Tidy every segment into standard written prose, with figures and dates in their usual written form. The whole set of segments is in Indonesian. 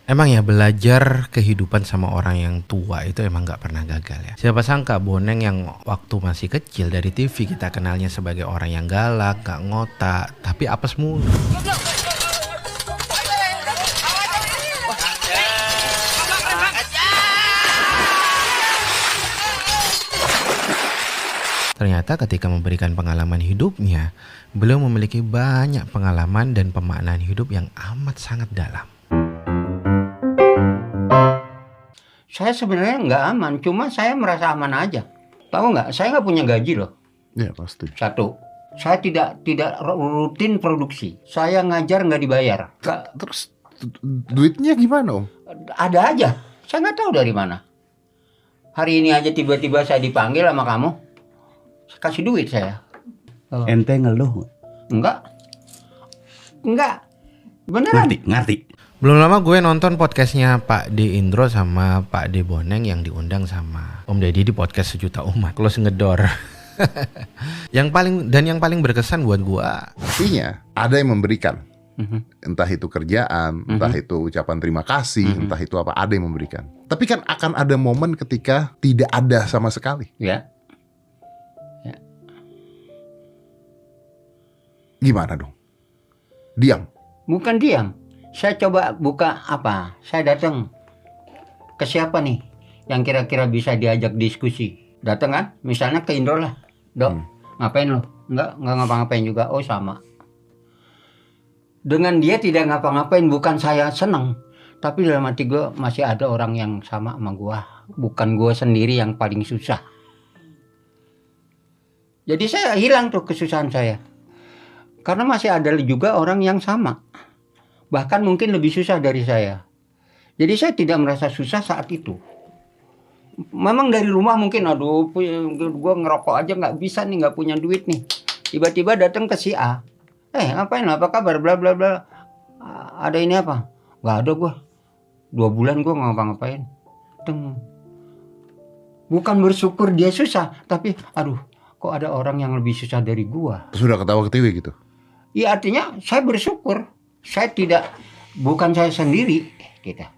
Emang ya belajar kehidupan sama orang yang tua itu emang gak pernah gagal ya. Siapa sangka Boneng yang waktu masih kecil dari TV kita kenalnya sebagai orang yang galak, gak ngotak, tapi apes mulu. Ternyata ketika memberikan pengalaman hidupnya, beliau memiliki banyak pengalaman dan pemaknaan hidup yang amat sangat dalam. Saya sebenarnya nggak aman, cuma saya merasa aman aja. Tahu nggak, saya nggak punya gaji loh. Ya pasti. Satu, saya tidak rutin produksi. Saya ngajar nggak dibayar. Terus duitnya gimana, Om? Ada aja, saya nggak tahu dari mana. Hari ini aja tiba-tiba saya dipanggil sama kamu, kasih duit saya. Ente ngeluh? Enggak, beneran. Ngerti. Belum lama gue nonton podcastnya Pak D Indro sama Pak D Boneng yang diundang sama Om Deddy di podcast Sejuta Umat. Close ngedor. yang paling berkesan buat gue. Artinya ada yang memberikan. Entah itu kerjaan, entah itu ucapan terima kasih, entah itu apa, ada yang memberikan. Tapi kan akan ada momen ketika tidak ada sama sekali. Ya. Gimana dong? Diam? Bukan diam. Saya coba buka apa? Saya datang ke siapa nih yang kira-kira bisa diajak diskusi. Datang kan? Misalnya ke Indro lah. Dok, ngapain lo? Enggak ngapa-ngapain juga. Oh sama. Dengan dia tidak ngapa-ngapain, bukan saya seneng. Tapi dalam hati gue masih ada orang yang sama gue. Bukan gue sendiri yang paling susah. Jadi saya hilang tuh kesusahan saya. Karena masih ada juga orang yang sama. Bahkan mungkin lebih susah dari saya. Jadi saya tidak merasa susah saat itu. Memang dari rumah mungkin, aduh, gue ngerokok aja nggak bisa nih, nggak punya duit nih. Tiba-tiba datang ke si A. Ngapain? Apa kabar? Bla bla bla. Ada ini apa? Nggak ada gue. 2 bulan gue nggak ngapa-ngapain. Bukan bersyukur dia susah, tapi aduh, kok ada orang yang lebih susah dari gue. Sudah ketawa ketiwi gitu? Ya artinya saya bersyukur. Saya bukan saya sendiri kita.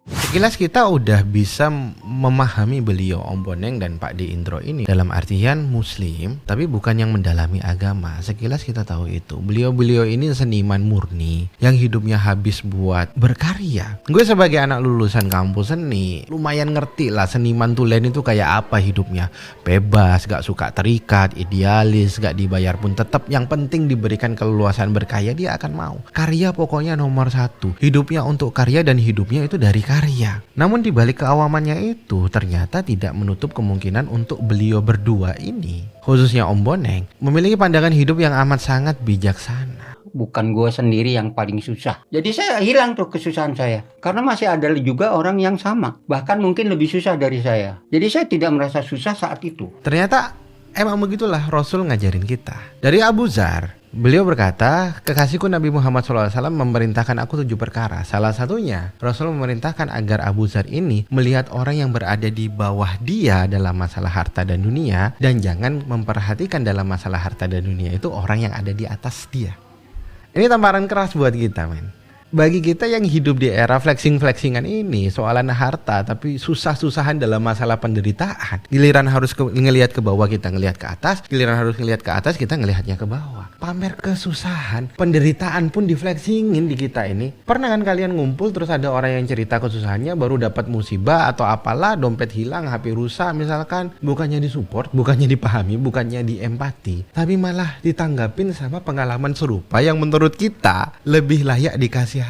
Sekilas kita udah bisa memahami beliau Om Boneng dan Pak D Indro ini dalam artian muslim, tapi bukan yang mendalami agama. Sekilas kita tahu itu. Beliau ini seniman murni yang hidupnya habis buat berkarya. Gue sebagai anak lulusan kampus seni lumayan ngerti lah seniman tulen itu kayak apa hidupnya. Bebas, gak suka terikat, idealis, gak dibayar pun tetap yang penting diberikan keleluasan berkarya, dia akan mau. Karya pokoknya nomor 1. Hidupnya untuk karya dan hidupnya itu dari karya. Namun di balik keawamannya itu ternyata tidak menutup kemungkinan untuk beliau berdua ini, khususnya Om Boneng, memiliki pandangan hidup yang amat sangat bijaksana. Bukan gue sendiri yang paling susah. Jadi saya hilang tuh kesusahan saya. Karena masih ada juga orang yang sama. Bahkan mungkin lebih susah dari saya. Jadi saya tidak merasa susah saat itu. Ternyata emang begitulah Rasul ngajarin kita. Dari Abu Dzar, beliau berkata, kekasihku Nabi Muhammad SAW memerintahkan aku 7 perkara. Salah satunya, Rasul memerintahkan agar Abu Dzar ini melihat orang yang berada di bawah dia dalam masalah harta dan dunia, dan jangan memperhatikan dalam masalah harta dan dunia itu orang yang ada di atas dia. Ini tamparan keras buat kita, men. Bagi kita yang hidup di era flexing-flexingan ini, soalan harta tapi susah-susahan dalam masalah penderitaan. Giliran harus ngelihat ke bawah, kita ngelihat ke atas. Giliran harus ngelihat ke atas, kita ngelihatnya ke bawah. Pamer kesusahan, penderitaan pun diflexingin di kita ini. Pernah kan kalian ngumpul terus ada orang yang cerita kesusahannya, baru dapat musibah atau apalah, dompet hilang, HP rusak misalkan. Bukannya disupport, bukannya dipahami, bukannya diempati, tapi malah ditanggapin sama pengalaman serupa yang menurut kita lebih layak dikasih.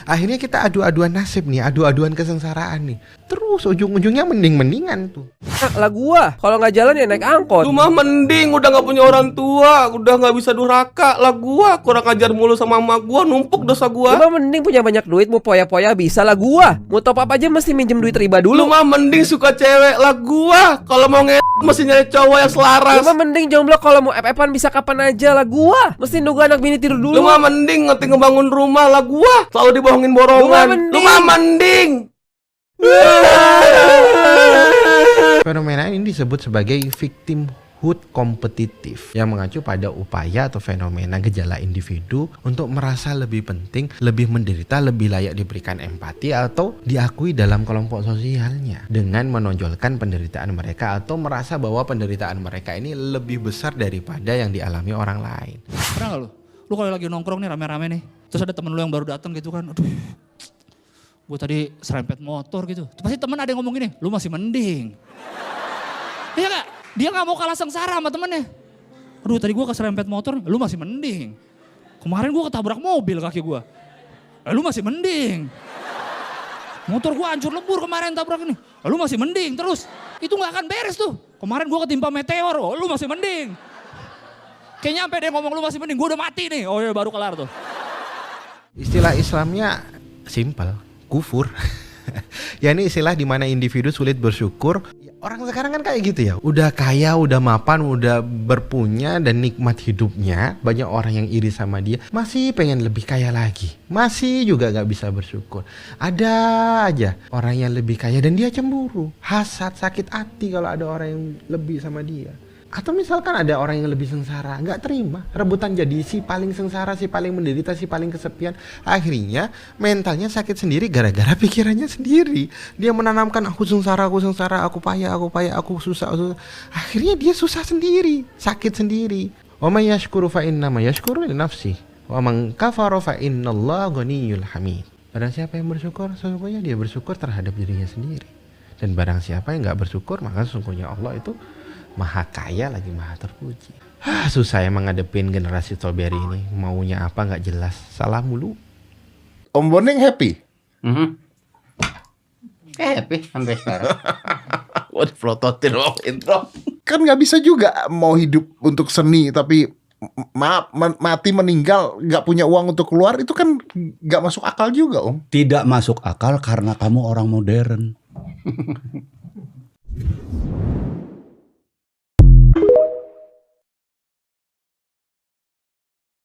Akhirnya kita adu-aduan nasib nih, adu-aduan kesengsaraan nih. Terus ujung-ujungnya mending-mendingan tuh. Lah gua, kalau nggak jalan ya naik angkot. Lu mah mending udah nggak punya orang tua, udah nggak bisa durhaka. Lah gua kurang ajar mulu sama emak gua, numpuk dosa gua. Lu mah mending punya banyak duit, mau poya-poya bisa lah gua. Mau top up aja mesti minjem duit riba dulu. Lu mah mending suka cewek. Lah gua kalau mau mesti nyari cowok yang selaras. Lu mah mending jomblo, kalau mau FF-an bisa kapan aja lah gua. Mesti nunggu anak bini tidur dulu. Lu mah mending ngebangun rumah. Lah gua selalu dibohongin borongan. Lu mah mending. Fenomena ini disebut sebagai victim HUT kompetitif yang mengacu pada upaya atau fenomena gejala individu untuk merasa lebih penting, lebih menderita, lebih layak diberikan empati atau diakui dalam kelompok sosialnya dengan menonjolkan penderitaan mereka atau merasa bahwa penderitaan mereka ini lebih besar daripada yang dialami orang lain. Pernah gak lu kalau lagi nongkrong nih rame-rame nih, terus ada temen lu yang baru datang gitu kan, aduh gue tadi serempet motor gitu. Pasti temen ada yang ngomong gini, lu masih mending. Iya gak? Dia gak mau kalah sengsara sama temennya. Aduh tadi gue keserempet motor, lu masih mending. Kemarin gue ketabrak mobil kaki gue. Lu masih mending. Motor gue hancur lebur kemarin tabrak ini. Lu masih mending terus. Itu gak akan beres tuh. Kemarin gue ketimpa meteor, lu masih mending. Kayaknya sampai dia ngomong lu masih mending, gue udah mati nih. Oh ya baru kelar tuh. Istilah Islamnya simpel, kufur. Ya ini istilah di mana individu sulit bersyukur. Orang sekarang kan kayak gitu ya. Udah kaya, udah mapan, udah berpunya dan nikmat hidupnya. Banyak orang yang iri sama dia. Masih pengen lebih kaya lagi. Masih juga gak bisa bersyukur. Ada aja orang yang lebih kaya dan dia cemburu. Hasad, sakit hati kalau ada orang yang lebih sama dia. Atau misalkan ada orang yang lebih sengsara, gak terima, rebutan jadi si paling sengsara, si paling menderita, si paling kesepian. Akhirnya mentalnya sakit sendiri gara-gara pikirannya sendiri. Dia menanamkan aku sengsara, aku payah, aku susah. Akhirnya dia susah sendiri, sakit sendiri. Wa may yashkuru fa innama yashkuru li nafsihi wa man kafara fa innallaha ghaniyyul hamid. Barang siapa yang bersyukur, sesungguhnya dia bersyukur terhadap dirinya sendiri. Dan barang siapa yang gak bersyukur, maka sesungguhnya Allah itu maha kaya lagi maha terpuji. Susah emang ngadepin generasi strawberry ini. Maunya apa gak jelas. Salah mulu. Om Boning happy? Happy sampai sekarang. Wah, dipelototin loh intro. Kan gak bisa juga mau hidup untuk seni tapi mati meninggal gak punya uang untuk keluar. Itu kan gak masuk akal juga Om. Tidak masuk akal karena kamu orang modern.